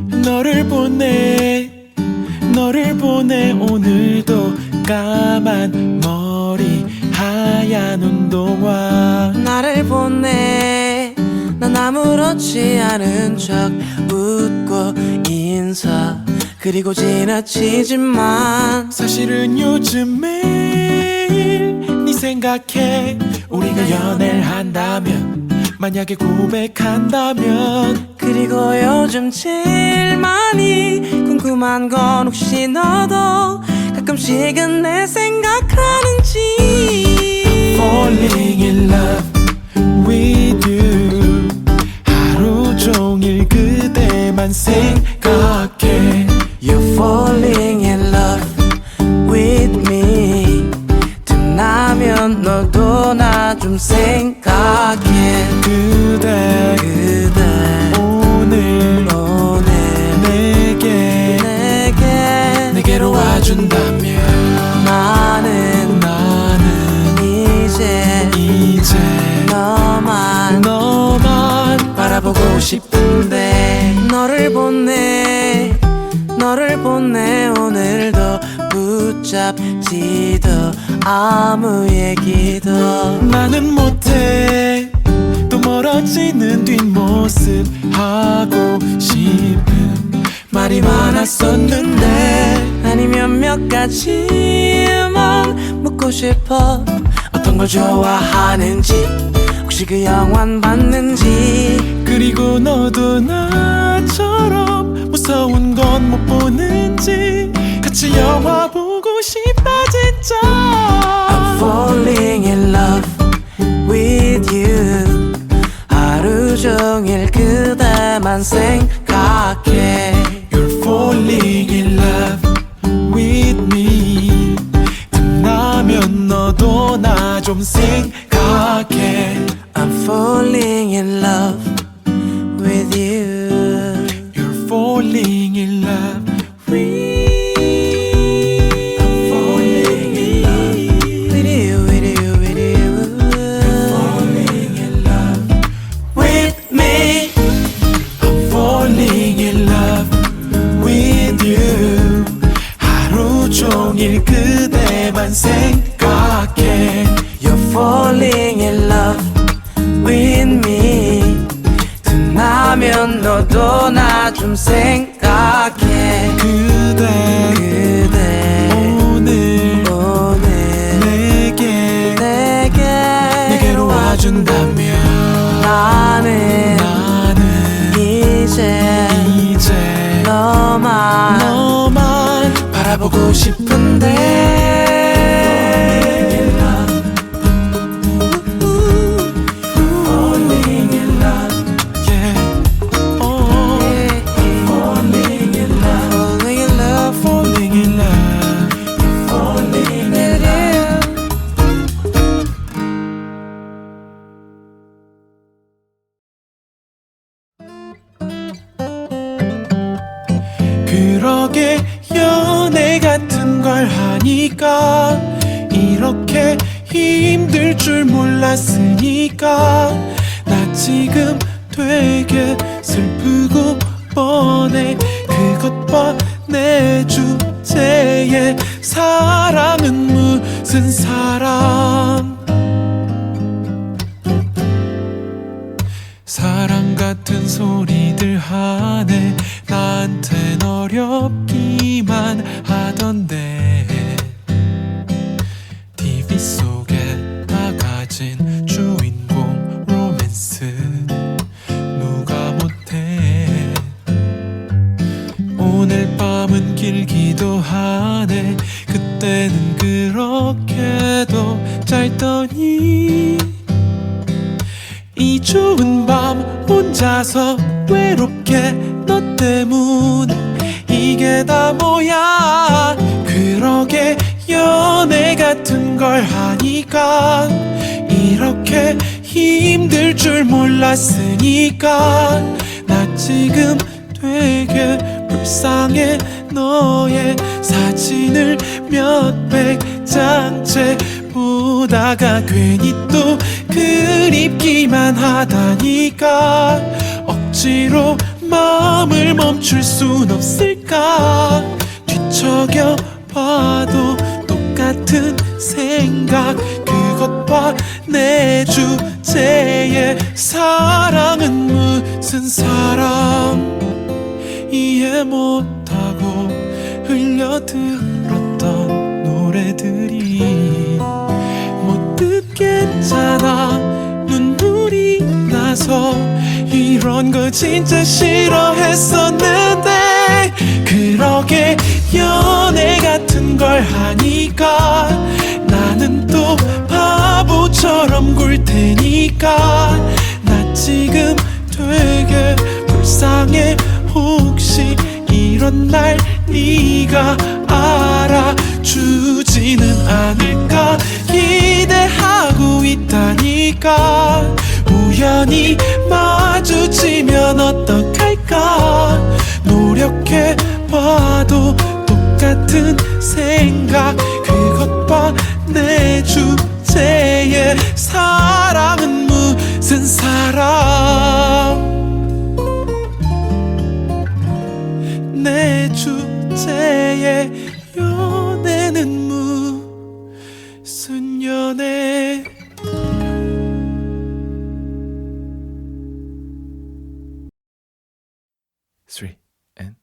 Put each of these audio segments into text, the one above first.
너를 보내 오늘도 까만 머리 하얀 운동화. 나를 보내 난 아무렇지 않은 척 웃고 인사 그리고 지나치지만 사실은 요즘 매일 네 생각해. 우리가 연애를 한다면, 만약에 고백한다면, 그리고 요즘 제일 많이 궁금한 건 혹시 너도 가끔씩은 내 생각하는지. Falling in love with you. 하루 종일 그대만 생각해. You're falling in love with me. 틈나면 너도 나 좀 생각해. 그대 오늘 내게로 와준다면 나는 이제 너만 바라보고 싶은데. 너를 보내 오늘도 붙잡지도 아무 얘기도 나는 못해. 또 멀어지는 뒷모습 하고 싶은 말이 많았었는데. 아니면 몇 가지만 묻고 싶어. 어떤 걸 좋아하는지, 혹시 그 영화는 봤는지. 그리고 너도 나처럼 무서운 건 못 보는지. 같이 영화 보고 싶다 진짜. I'm falling in love with you. 하루 종일 그대만 생각해. You're falling in love with me. 틈나면 너도 나 좀 생각해. I'm falling in love with you. You're falling in love with 종일 그대만 생각해. You're falling in love with me. 틈나면 너도 나 좀 생각해. 그대 오늘 내게로 와준다면 나는 이제 너만 바라보고 싶은데. Falling in love, yeah. Oh, falling in love, falling in love, falling in love. 그러게 연애 같은 걸 하니까 이렇게 힘들 줄 몰랐으니까. 나 지금 되게 슬프고 뻔해. 그것 봐 내 주제에 사랑은 무슨 사람. 사랑 같은 소리들 하네. 나한텐 어렵기만 하던데. TV 속에 나가진 주인공 로맨스 누가 못해. 오늘 밤은 길기도 하네. 그때는 그렇게도 짧더니. 이 좋은 밤 혼자서 외롭게 너 때문에 이게 다 뭐야. 그러게 연애 같은 걸 하니까 이렇게 힘들 줄 몰랐으니까. 나 지금 되게 불쌍해. 너의 사진을 몇백 장째 보다가 괜히 또 그립기만 하다니까. 억지로 마음을 멈출 순 없을까. 뒤척여 봐도 똑같은 생각. 그것 봐 내 주제에 사랑은 무슨 사랑. 이해 못하고 흘려들었던 노래들이 못 듣겠잖아. 눈물이 나서 이런 거 진짜 싫어했었는데. 그러게 연애 같은 걸 하니까 나는 또 바보처럼 굴 테니까. 나 지금 되게 불쌍해. 혹시 이런 날 네가 알아주지는 않을까 기대하고 있다니까. 우연히 마주치면 어떡할까. 노력해봐도 똑같은 생각. 그것 봐 내 주제에 사랑은 무슨 사랑. 내 주제에 연애는 무슨 연애. Three and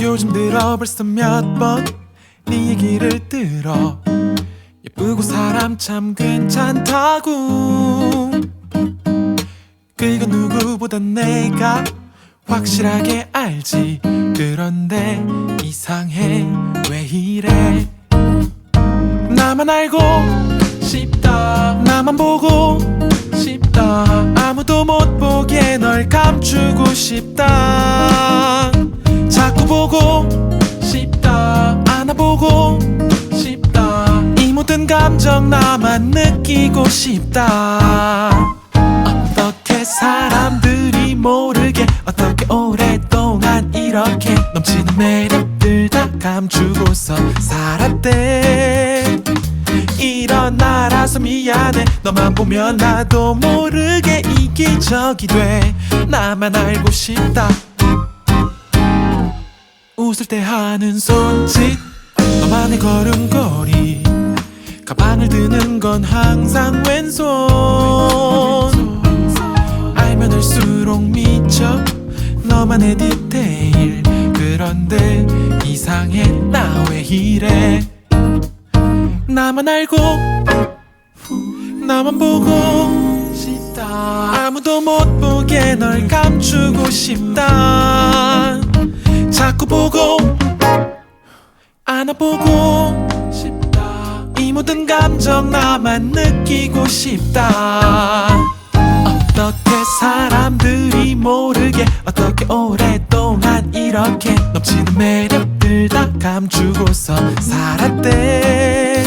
요즘 들어 벌써 몇 번 네 얘기를 들어. 예쁘고 사람 참 괜찮다고. 그건 누구보다 내가 확실하게 알지. 그런데 이상해 왜 이래. 나만 알고 싶다. 나만 보고 싶다. 아무도 못 보게 널 감추고 싶다. 자꾸 보고 싶다. 안아보고 싶다. 이 모든 감정 나만 느끼고 싶다. 어떻게 사람들이 모르게 어떻게 오랫동안 이렇게 넘치는 매력들 다 감추고서 살았대. 이런 나라서 미안해. 너만 보면 나도 모르게 이기적이 돼. 나만 알고 싶다. 웃을 때 하는 손짓, 너만의 걸음걸이, 가방을 드는 건 항상 왼손. 알면 알수록 미쳐 너만의 디테일. 그런데 이상해 나 왜 이래. 나만 알고 나만 보고 싶다. 아무도 못 보게 널 감추고 싶다. 자꾸 보고 안아보고 싶다. 이 모든 감정 나만 느끼고 싶다. 어떻게 사람들이 모르게 어떻게 오랫동안 이렇게 넘치는 매력들 다 감추고서 살았대.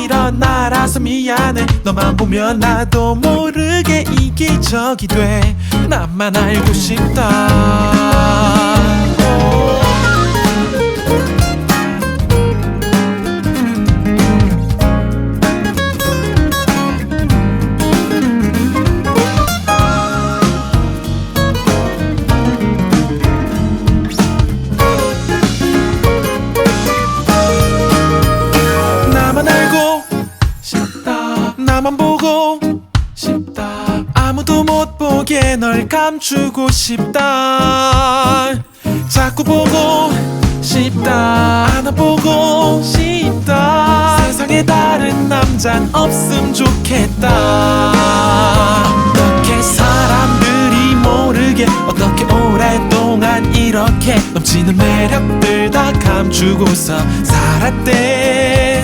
이런 나라서 미안해. 너만 보면 나도 모르게 이기적이 돼. 나만 알고 싶다. 나만 보고 싶다. 아무도 못 보게 널 감추고 싶다. 자꾸 보고 싶다. 안아보고 싶다. 세상에 다른 남잔 없음 좋겠다. 어떻게 사람들이 모르게 어떻게 오랫동안 이렇게 넘치는 매력들 다 감추고서 살았대.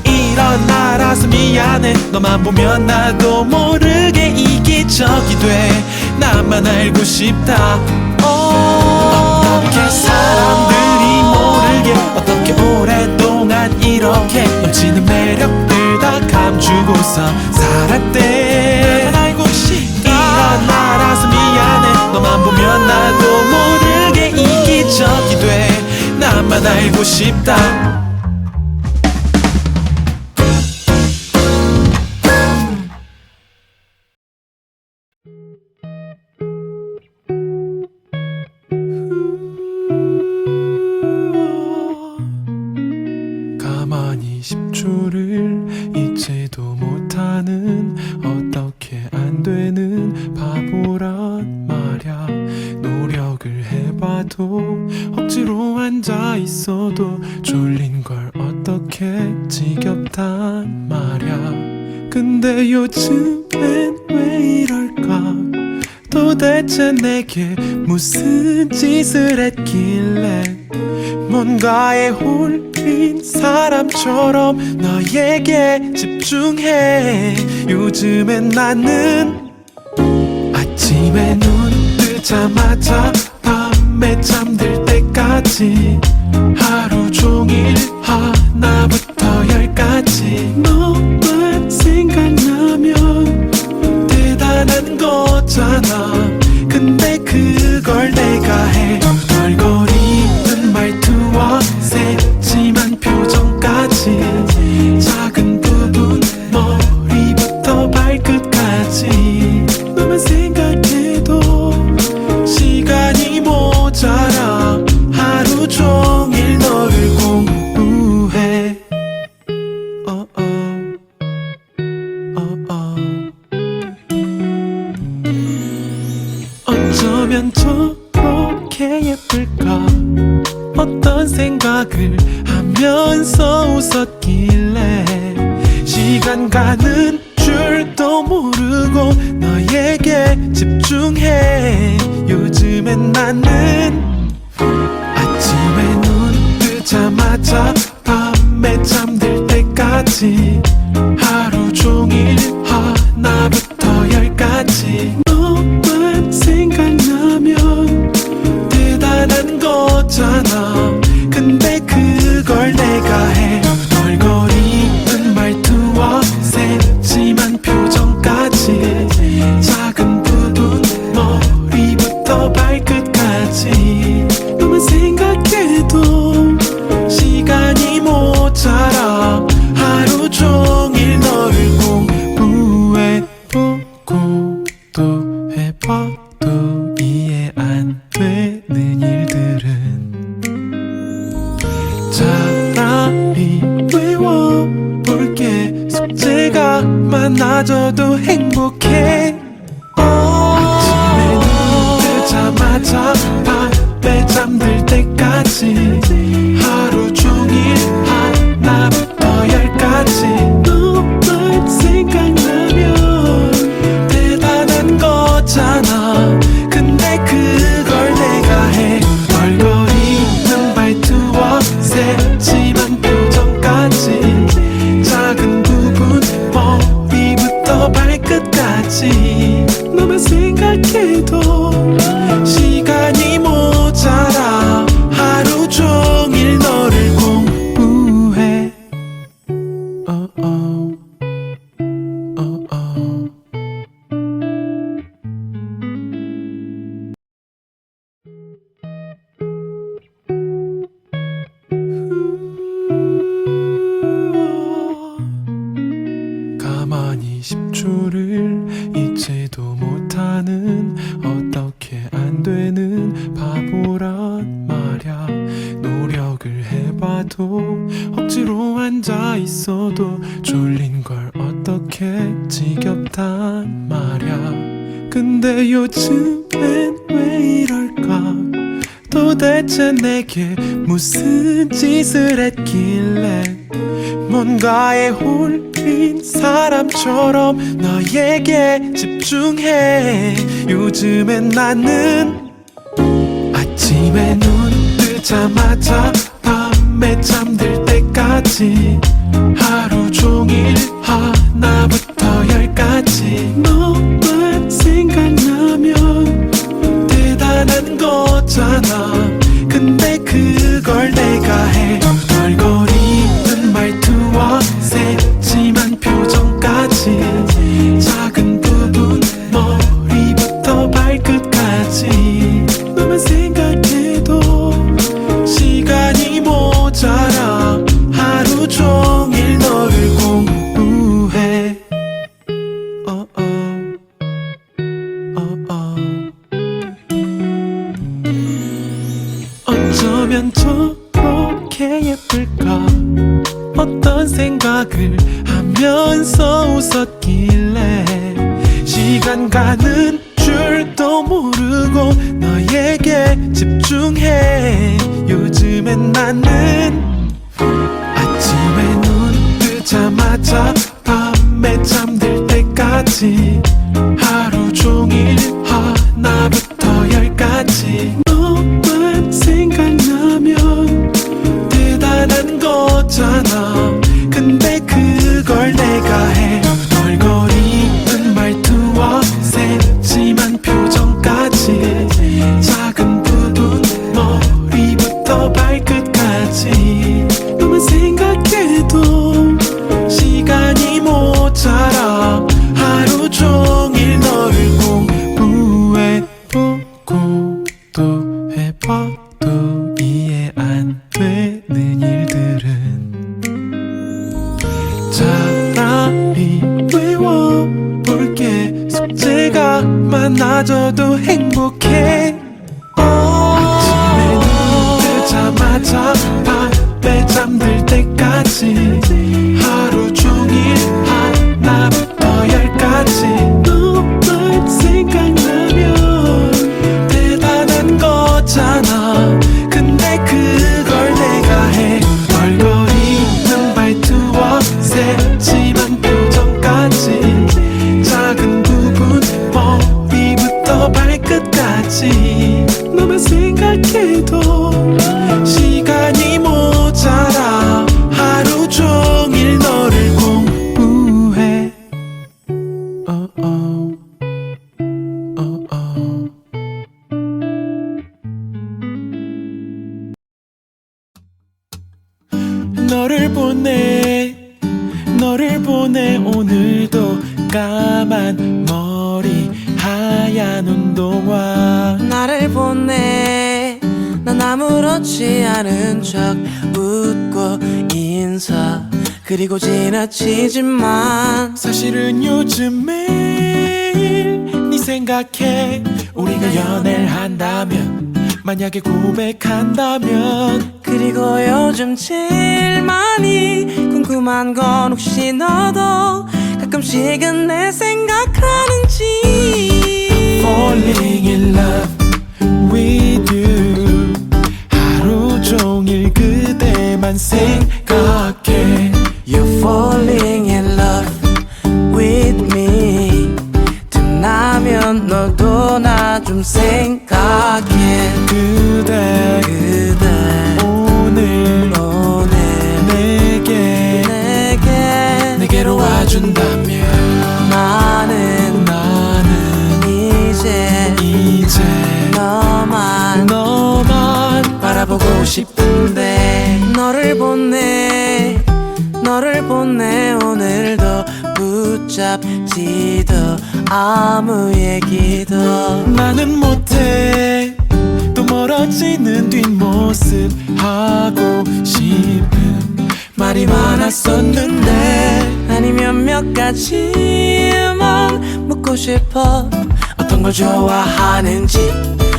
이런 나라서 미안해. 너만 보면 나도 모르게 이기적이 돼. 나만 알고 싶다. 어떻게 사람들이 모르게 어떻게 오랫동안 이렇게 넘치는 매력들 다 감추고서 살았대. 나만 알고 싶다. 이런 나라서 미안해. 너만 보면 나도 모르게 이기적이 돼. 나만 알고 싶다. 나는 어떻게 안 되는 바보란 말야. 노력을 해봐도 억지로 앉아 있어도 졸린 걸 어떻게 지겹단 말야. 근데 요즘엔 왜 이럴까? 도대체 내게 무슨 짓을 했길래 뭔가에 홀린 사람처럼 너에게 집중해. 요즘엔 나는 아침에 눈 뜨자마자 밤에 잠들 때까지 하루 종일 하나부터 열까지 너만 생각나면 대단한 거잖아. 근데 그걸 내가 해. 덜거리는 말투와 새침한 표정까지 작은 부분 머리부터 발끝까지 너만 생각해도 시간이 모자라. 하루 종일 너를 공부해. 어쩌면 저렇게 예쁠까? 어떤 생각을 하면서 웃었길래 시간 가는 줄도 모르고 너에게 집중해. 요즘엔 나는 아침에 눈 뜨자마자 밤에 잠들 때까지 하루 종일 하나부터 열까지 너만 생각나면 대단한 거잖아. 근데 그걸 내가 해. 덜거리는 말투와 새침한 표정까지 작은 부분 머리부터 발끝까지 너만 생각해도 시간이 모자라. 하루 종일 너를 공부해 보고 또 해봐도 이해 안 되는 일들은 차라리 외워볼게. 숙제가 많아져도 행복해. 아침에 눈 뜨자마자 밤에 잠들 때까지 하루 종일 하나부터 열까지 너만 생각나면 대단한 거잖아. 근데 그걸 내가 해. 덜거리는 말투와 새침한 표정까지 작은 부분 머리부터 발끝까지 너만 생각해도 시간이 모자라. 하루 종일 너를 공부해. 가만히 10초를 잊지도 못하는 어떻게 안 되는 바보란 말야. 노력을 해봐도 억지로 앉아 있어도 졸린 걸 어떻게 지겹단 말야. 근데 요즘엔 왜 이럴까? 도대체 내게 무슨 짓을 했길래 뭔가에 홀린 사람처럼 너에게 집중해. 요즘엔 나는 아침에 눈 뜨자마자 밤에 잠들 때까지 하루 종일 하나부터 열까지 너만 생각나면 대단한 거잖아. 근데 그걸 내가 해. 덜거리는 말투와 새침한 표정까지 작은 부분 머리부터 발끝까지 너만 생각해도 시간이 모자라. 하루 종일 너를 공부해. 어쩌면 저렇게 예쁠까? 어떤 생각을 하면서 웃었기 시간 가는 줄도 모르고 너에게 집중해. 요즘엔 나는 아침에 눈 뜨자마자 밤에 잠들 때까지 하루 종일 하나부터 열까지 너만 생각나면 대단한 거잖아. 근데 그걸 내가 해. 널거리는 말투와 새침한 표정까지 작은 부분 머리부터 발끝까지 너만 생각해도 시간이 모자라. 하루 종일 너를 공부해보고 또 해봐도 이해 안 되는 일들은 차라리 외워볼게. 숙제가 많아져도 행복해. 아침에 눈 뜨자마자 밤에 잠들 때까지 하루 종일 하나부터 열까지 너만 생각나면 대단한 거잖아. 근데 그걸 내가 해. 널거리는 말투와 새침한 표정까지 작은 부분 머리부터 발끝까지 너만 생각해도 시간이 모자라. 하루 종일 너를 공부해. 너를 보내 오늘도 까만 머리 하얀 운동화. 나를 보내 난 아무렇지 않은 척 웃고 인사 그리고 지나치지만 사실은 요즘 매일 네 생각해. 우리가 연애를 한다면 만약에 고백한다면 그리고 요즘 제일 많이 궁금한 건 혹시 너도 가끔씩은 내 생각하는지. Falling in love with you. 하루 종일 그대만 생각해. You're falling in love with me. 틈나면 너도 나 좀 생각해. 그대 오늘 내게로 와준다면 나는 이제 너만 바라보고 싶은데. 너를 보내 오늘도 붙잡지도 아무 얘기도 나는 못해. 또 멀어지는 뒷모습 하고 싶은 말이 많았었는데 아니면 몇 가지만 묻고 싶어. 어떤 걸 좋아하는지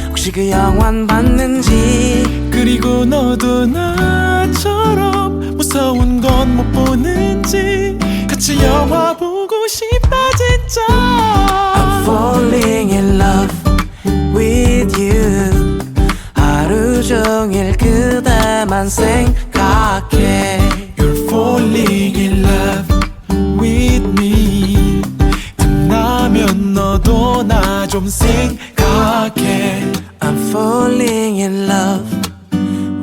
혹시 그 영화는 봤는지. 그리고 너도 나처럼 무서운 건 못 보는지 같이 영화 보고 싶다 진짜. I'm falling in love with you. 하루 종일 그대만 생각해. You're falling in love with me. 틈나면 너도 나 좀 생각해. I'm falling in love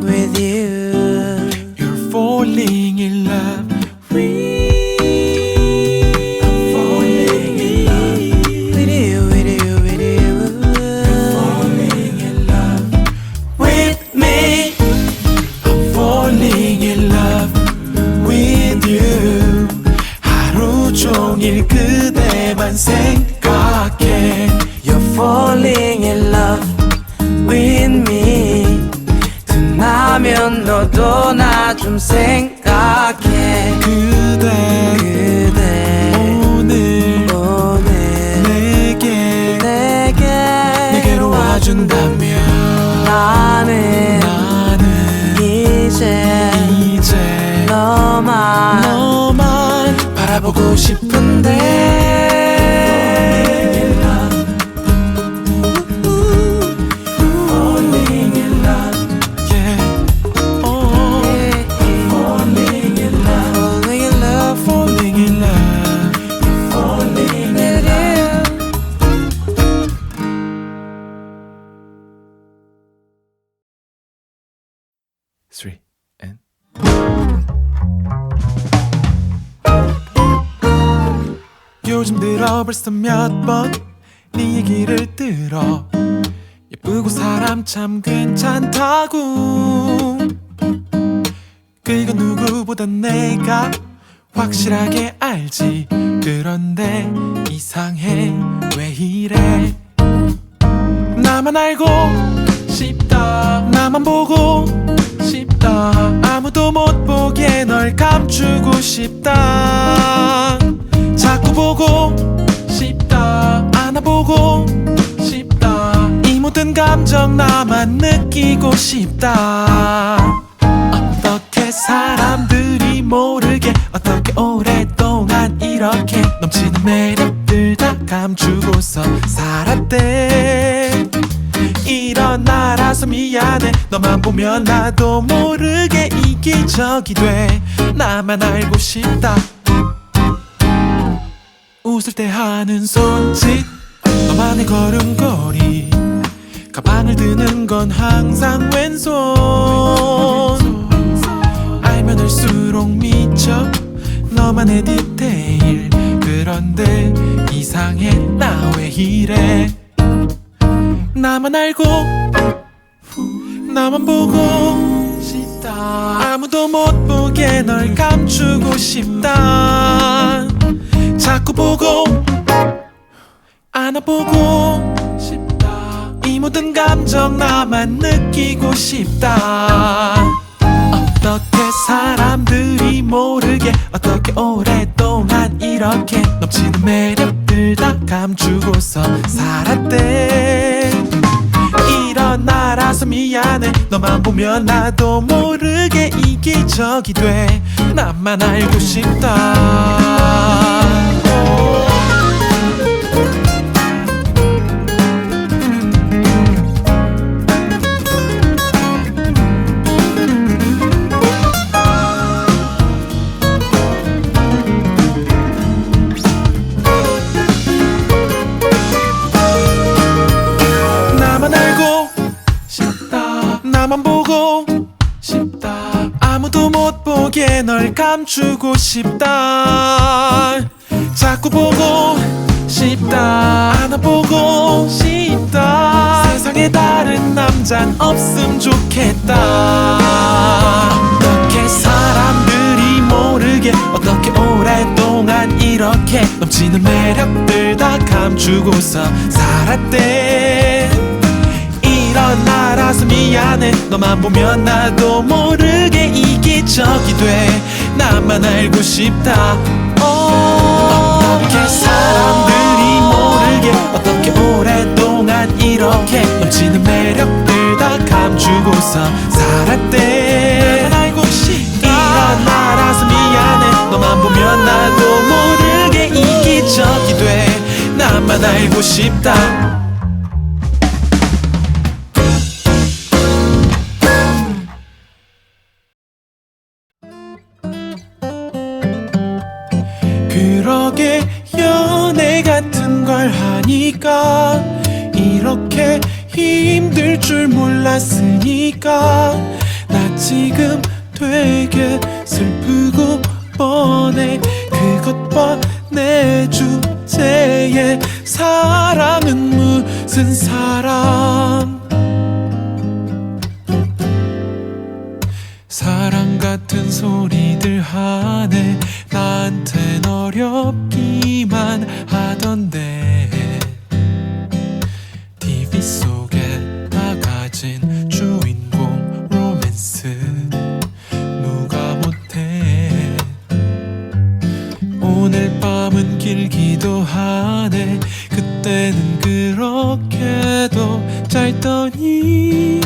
with you. You're falling in love with 종일 그대만 생각해. You're falling in love with me. 틈나면 너도 나 좀 생각해. 그대 오늘 내게로 와준다면 나는 이제 너만 바라보고 싶은데. 3 and 요즘 들어 벌써 몇 번 네 얘기를 들어 예쁘고 사람 참 괜찮다고 그건 누구보다 내가 확실하게 알지 그런데 이상해 왜 이래 나만 알고 싶다 나만 보고 싶다 아무도 못 보게 널 감추고 싶다 자꾸 보고 싶다 안아보고 싶다 이 모든 감정 나만 느끼고 싶다 어떻게 사람들이 모르게 어떻게 오랫동안 이렇게 넘치는 매력들 다 감추고서 살았대 이런 나라서 미안해 너만 보면 나도 모르게 이기적이 돼 나만 알고 싶다 웃을 때 하는 손짓 너만의 걸음걸이 가방을 드는 건 항상 왼손 알면 알수록 미쳐 너만의 디테일 그런데 이상해 나 왜 이래 나만 알고 나만 보고 싶다 아무도 못 보게 널 감추고 싶다 자꾸 보고 안아보고 싶다 이 모든 감정 나만 느끼고 싶다 어떻게 사람들이 모르게 어떻게 오랫동안 이렇게 넘치는 매력들 다 감추고서 살았대 이런 나라서 미안해 너만 보면 나도 모르게 이기적이 돼 나만 알고 싶다 나만 알고 싶다 나만 보고 싶다 아무도 못 보게 널 감추고 싶다 자꾸 보고 싶다 안아보고 싶다 세상에 다른 남잔 없음 좋겠다 어떻게 사람들이 모르게 어떻게 오랫동안 이렇게 넘치는 매력들 다 감추고서 살았대 이런 나라서 미안해 너만 보면 나도 모르게 이기적이 돼 나만 알고 싶다 어떻게 사람들이 모르게 어떻게 오랫동안 이렇게 넘치는 매력들 다 감추고서 살았대 나만 알고 싶다 이런 나라서 미안해 너만 보면 나도 모르게 이기적이 돼 나만 알고 싶다 그러게 연애 같은 걸 하니까 이렇게 힘들 줄 몰랐으니까 나 지금 되게 슬프고 뻔해 그것 봐 내 주제에 사랑은 무슨 사랑 사랑 같은 소리들 하네 나한텐 어렵기만 하던데 TV 속에 나가진 주인공 로맨스 누가 못해 오늘 밤은 길기도 하네 그때는 그렇게도 짧더니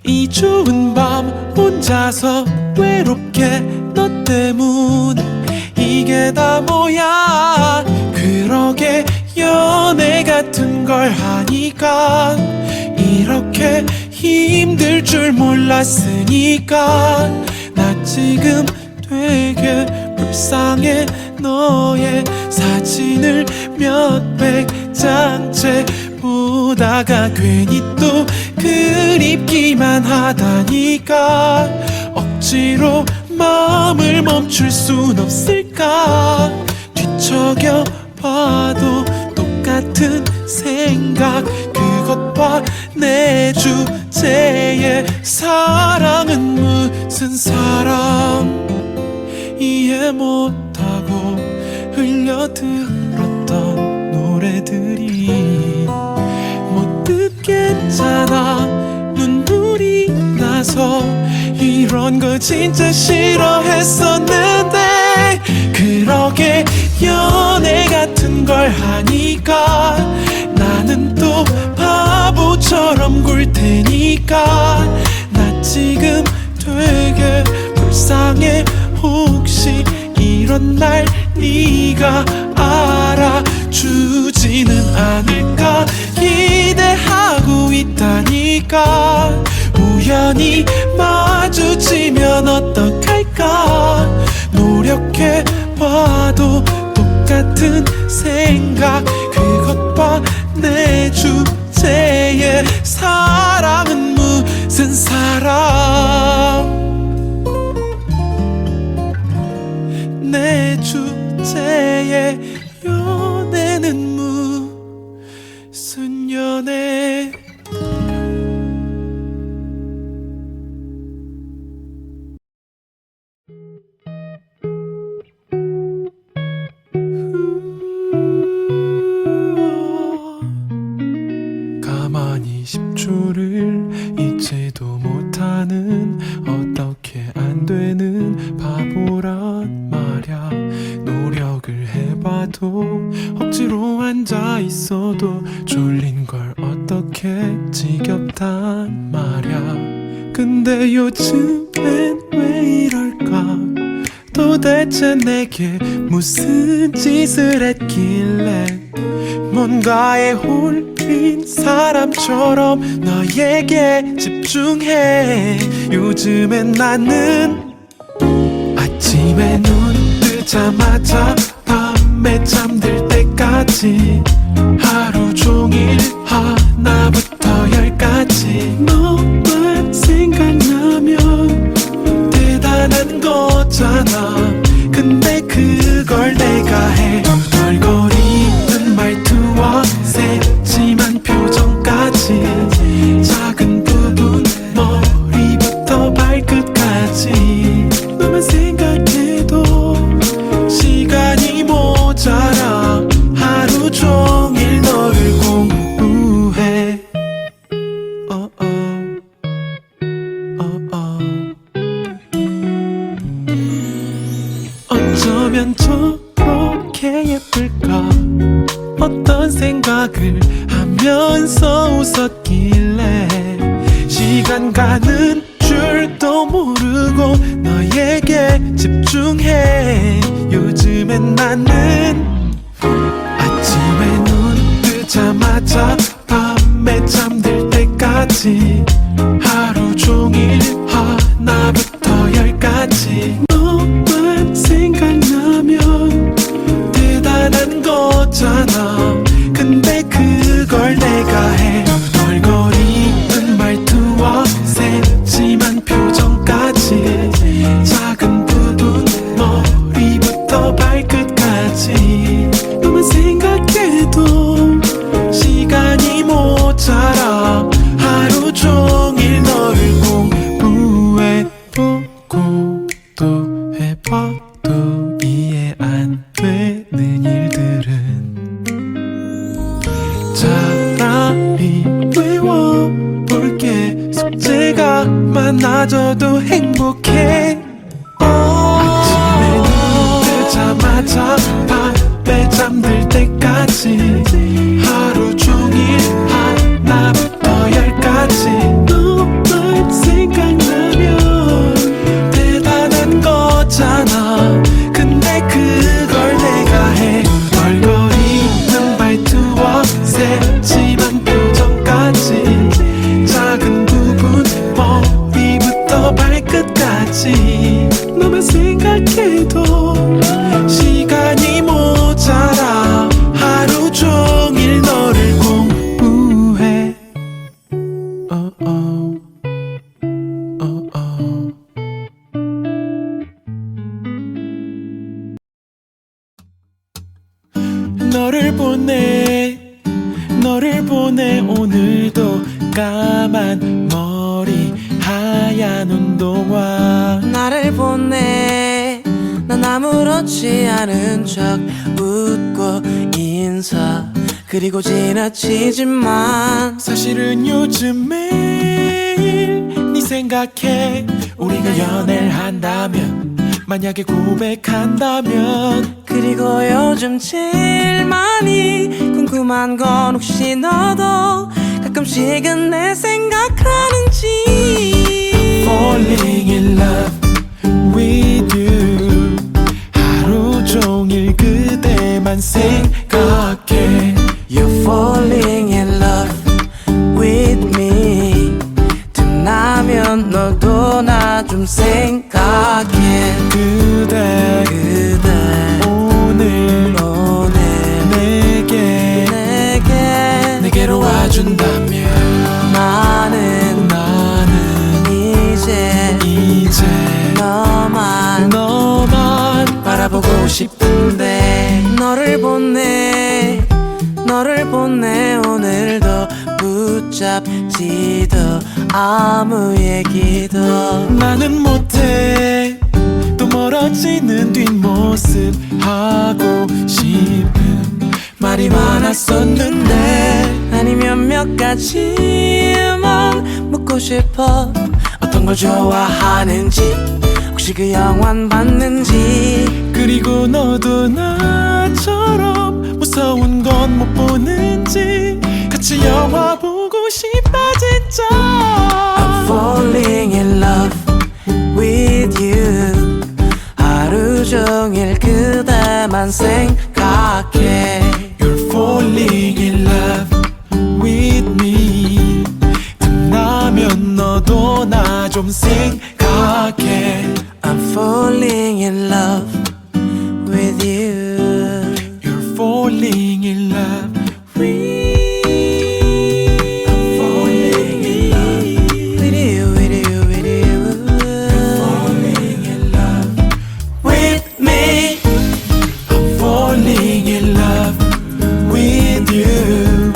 이 좋은 밤 혼자서 외롭게 너 때문에 이게 다 뭐야 그러게 연애 같은 걸 하니까 이렇게 힘들 줄 몰랐으니까 나 지금 되게 불쌍해 너의 사진을 몇백 장째 보다가 괜히 또 그립기만 하다니까 억지로 마음을 멈출 순 없을까 뒤척여 봐도 똑같은 생각 그것과 내 주제의 사랑은 무슨 사랑 이해 못하고 흘려들었던 노래들이 못 듣겠잖아 눈물이 나서 이런 거 진짜 싫어했었는데 그러게 연애 같은 걸 하니까 나는 또 바보처럼 굴 테니까 나 지금 되게 불쌍해 혹시 이런 날 네가 알아주지는 않을까 기대하고 있다니까 우연히 마주치면 어떡할까 노력해봐도 똑같은 생각 그것과 내 주제의 사랑은 무슨 사랑 내 주제의 연애는 무슨 연애 가만히 10초를 잊지도 못하는 어떻게 안 되는 바보란 말야 노력을 해봐도 억지로 앉아 있어도 졸린 걸 어떻게 지겹단 말야 근데 요즘엔 왜 이럴까 도대체 내게 무슨 짓을 했길래 뭔가에 홀린 사람처럼 너에게 집중해 요즘엔 나는 아침에 눈 뜨자마자 밤에 잠들 때까지 하루 종일 하나부터 열까지 너만 생각나면 대단한 거잖아 근데 그걸 내가 해 덜거리는 말투와 새침한 표정까지 작은 부분 머리부터 발끝까지 너만 생각해도 시간이 모자라 하루 종일 너를 공부해 어쩌면 저렇게 예쁠까 어떤 생각을 하면서 웃었길래 시간 가는 줄도 모르고 너에게 집중해 요즘엔 나는 아침에 눈 뜨자마자 밤에 잠들 때까지 하루 종일 하나부터 열까지 너만 생각나면 대단한 거잖아 근데 그걸 내가 해 덜거리는 말투와 새침한 표정까지 작은 부분 머리부터 발끝까지 너만 생각해도 시간이 모자라 하루 종일 너를 공부해보고 또 해봐도 이해 안 되는 일들은 차라리 외워볼게 숙제가 많아져도 행복해 아침에 눈 뜨자마자 밤에 잠들 때까지 하루 종일 하나부터 열까지 너만 생각나면 대단한 거잖아 근데 그걸 내가 해 덜거리는 말투와 새침한 표정까지 작은 부분 머리부터 발끝까지 너만 생각해도 시간이 모자라 하루 종일 너를 보내 오늘도 까만 머리 하얀 운동화 나를 보내 난 아무렇지 않은 척 웃고 인사 그리고 지나치지만 사실은 요즘 매일 네 생각해 우리가 연애를 한다면 만약에 고백한다면 그리고 요즘 제일 많이 궁금한 건 혹시 너도 가끔씩은 내 생각하는지 Falling in love with you 하루 종일 그대만 생각해 You're falling in love with me 틈나면 너도 나 좀 생각해 그대 오늘 내게로 와준다면 나는 이제 너만 바라보고 싶은데 너를 보내 오늘도 붙잡지도 아무 얘기도 나는 못해 또 멀어지는 뒷모습 하고 싶은 말이 많았었는데 아니면 몇 가지만 묻고 싶어 어떤 걸 좋아하는지 혹시 그 영화는 봤는지 그리고 너도 나처럼 무서운 건 못 보는지 같이 영화 보고 싶다 진짜 I'm falling in love with you 하루 종일 그대만 생각해 You're falling in love with me 틈나면 너도 나 좀 생각해 I'm falling in love with you You're falling in love with I'm falling in love with you falling in love with me I'm falling in love with you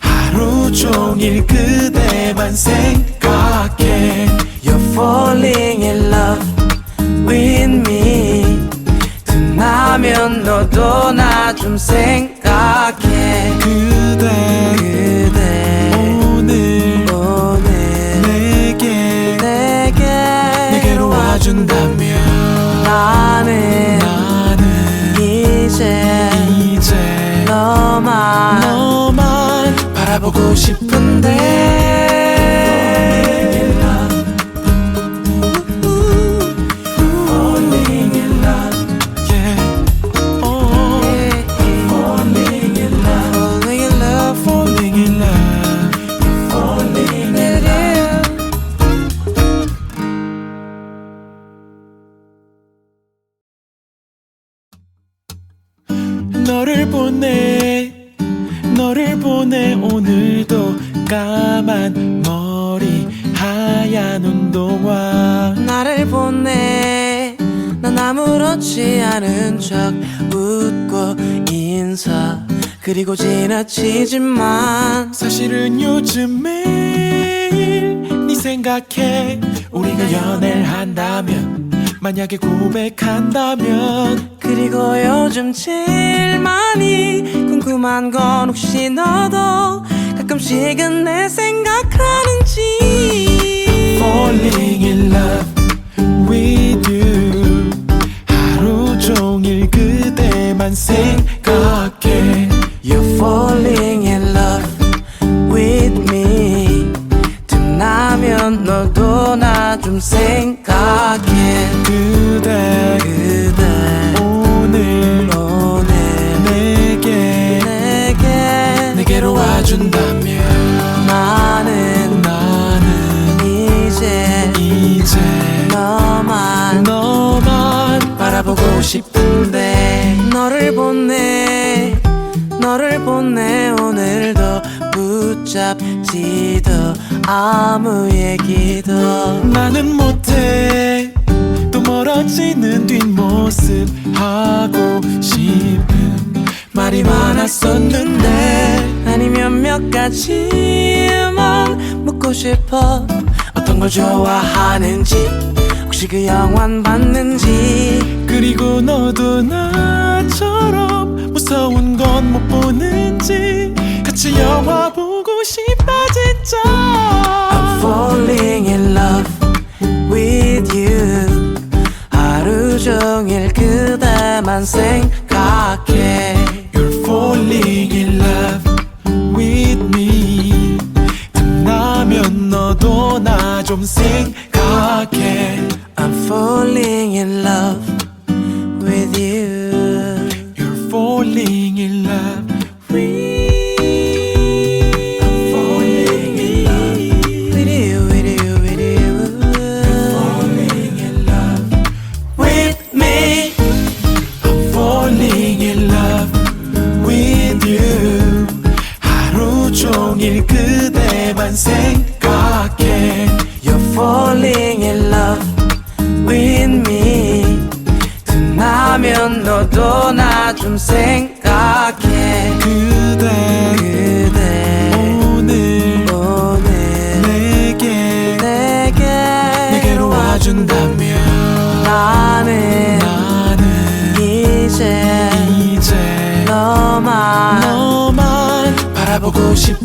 하루 종일 그대만 생각해 You're falling in love with me 틈나면 너도 나 좀 생각해 그대 오늘 내게로 와준다면 나는 이제 너만 바라보고 싶은데 Falling in love yeah oh Falling in love falling in love falling in love 너를 보내 오늘도 까만 머리 하얀 운동화 나를 보내 난 아무렇지 않은 척 웃고 인사 그리고 지나치지만 사실은 요즘 매일 네 생각해 우리가 연애를 한다면 만약에 고백한다면 그리고 요즘 제일 많이 궁금한 건 혹시 너도 가끔씩은 내 생각하는지 Falling in love with you 하루 종일 그대만 생각해 You're falling in love with me 틈나면 너도 나 좀 생각해 그대 오늘 내게로 와준다면 나는 이제 너만 바라보고 싶은데 너를 보내 오늘도 붙잡지도 아무 얘기도 나는 못해 또 멀어지는 뒷모습 하고 싶은 말이 많았었는데 아니면 몇 가지만 묻고 싶어. 어떤 걸 좋아하는지, 혹시 그 영화는 봤는지. 그리고 너도 나처럼 무서운 건 못 보는지 같이 영화 보고 싶다 진짜. I'm falling in love with you. 하루 종일 그대만 생각해. You're falling in love with me. 틈나면 너도 나 좀 생각해. I'm falling in love with you. You're falling in love with. I'm falling in love With you, with you, with you. falling in love with me. I'm falling in love with you. 하루 종일 그대만 생각해. You're falling in love with me. 틈나면 너도 나 좀 생각해. 그대 그대 오늘 오늘 내게로 와준다면 나는 나는 이제 이제 너만 너만 바라보고 싶